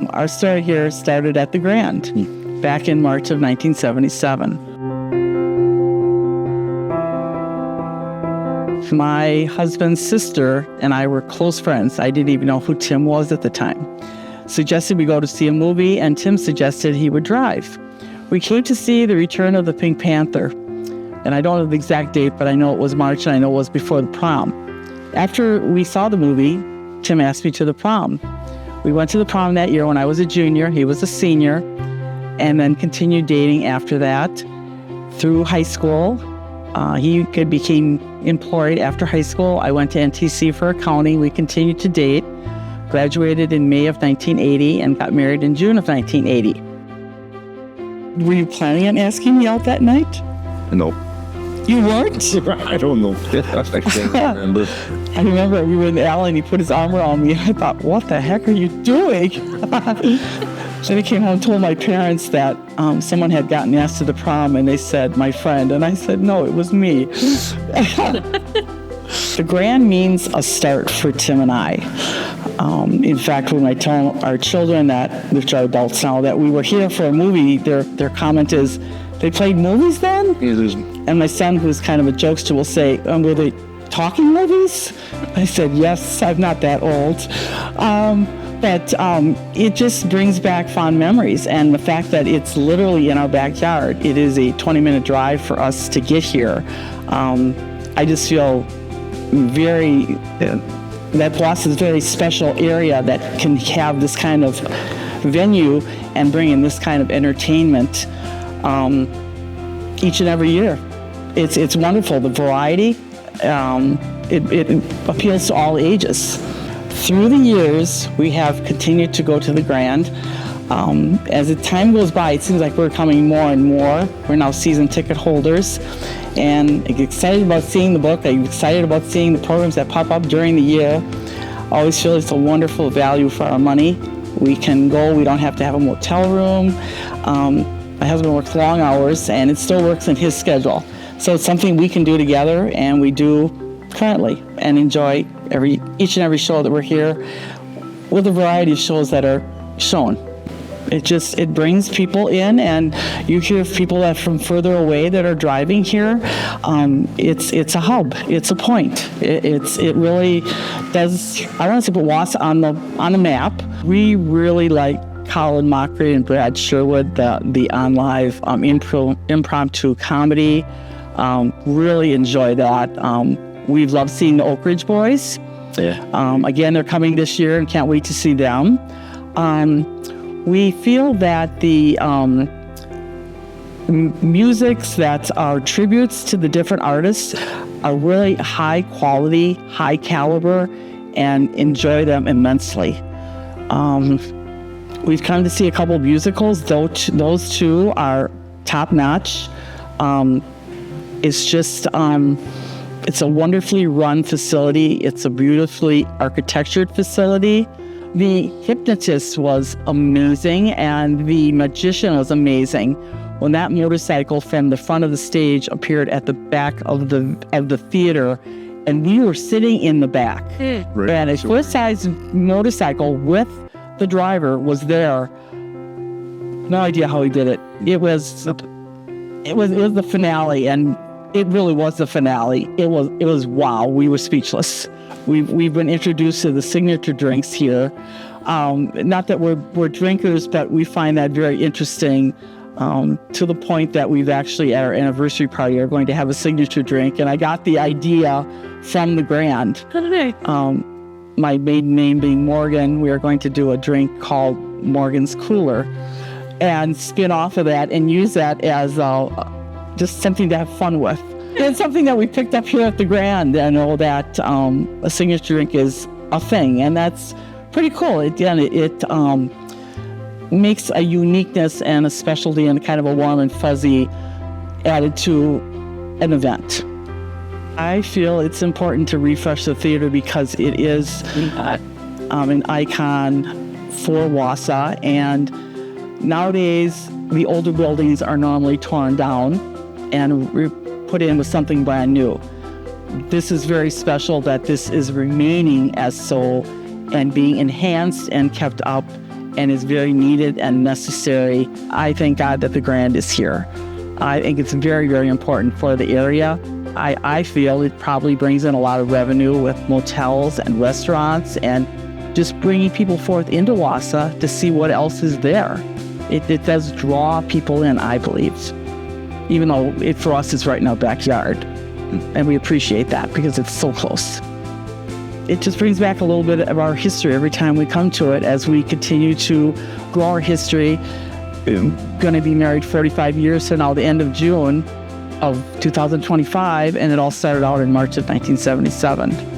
Our story here started at the Grand back in March of 1977. My husband's sister and I were close friends. I didn't even know who Tim was at the time. Suggested we go to see a movie, and Tim suggested he would drive. We came to see The Return of the Pink Panther. And I don't know the exact date, but I know it was March, and I know it was before the prom. After we saw the movie, Tim asked me to the prom. We went to the prom that year when I was a junior. He was a senior, and then continued dating after that through high school. He became employed after high school. I went to NTC for accounting. We continued to date, graduated in May of 1980, and got married in June of 1980. Were you planning on asking me out that night? No. You weren't? I don't know. I can't remember. I remember we were in the alley and he put his arm around me. I thought, what the heck are you doing? Then he came home and told my parents that someone had gotten asked to the prom, and they said, my friend. And I said, no, it was me. The Grand means a start for Tim and I. In fact, when I tell our children that, which are adults now, that we were here for a movie, their comment is, they played movies then? And my son, who's kind of a jokester, will say, were they talking movies? I said, yes, I'm not that old. But it just brings back fond memories. And the fact that it's literally in our backyard, it is a 20-minute drive for us to get here. I just feel that Boston is a very special area that can have this kind of venue and bring in this kind of entertainment each and every year. It's wonderful. The variety, it appeals to all ages. Through the years, we have continued to go to the Grand. As the time goes by, it seems like we're coming more and more. We're now season ticket holders. And I'm excited about seeing the book. I'm excited about seeing the programs that pop up during the year. I always feel it's a wonderful value for our money. We can go, we don't have to have a motel room. My husband works long hours, and it still works in his schedule. So it's something we can do together, and we do currently, and enjoy each and every show that we're here with a variety of shows that are shown. It brings people in, and you hear people that from further away that are driving here. It's a hub. It's a point. It really does. I don't want to say put Wausau on the map. We really like Colin Mockridge and Brad Sherwood, the on-live impromptu comedy. Really enjoy that. We've loved seeing the Oak Ridge Boys. Yeah. Again, they're coming this year, and can't wait to see them. We feel that the musics that are tributes to the different artists are really high quality, high caliber, and enjoy them immensely. We've come to see a couple of musicals. Those two are top notch. It's just, it's a wonderfully run facility. It's a beautifully architectured facility. The Hypnotist was amazing, and The Magician was amazing. When that motorcycle from the front of the stage appeared at the back of the theater, and we were sitting in the back. Right. And a full-size motorcycle with the driver was there. No idea how he did it. It was the finale, and it really was the finale. It was wow. We were speechless. We've been introduced to the signature drinks here. Not that we're drinkers, but we find that very interesting, to the point that we've actually, at our anniversary party, are going to have a signature drink. And I got the idea from the Grand. My maiden name being Morgan, we are going to do a drink called Morgan's Cooler and spin off of that and use that as just something to have fun with. It's something that we picked up here at the Grand, and know that a signature drink is a thing, and that's pretty cool. It makes a uniqueness and a specialty and kind of a warm and fuzzy added to an event. I feel it's important to refresh the theater because it is an icon for Wausau, and nowadays the older buildings are normally torn down and put in with something brand new. This is very special that this is remaining as so and being enhanced and kept up and is very needed and necessary. I thank God that the Grand is here. I think it's very, very important for the area. I feel it probably brings in a lot of revenue with motels and restaurants and just bringing people forth into Wausau to see what else is there. It does draw people in, I believe, even though for us it's right in our backyard. And we appreciate that because it's so close. It just brings back a little bit of our history every time we come to it as we continue to grow our history. Going to be married 35 years from now, the end of June of 2025, and it all started out in March of 1977.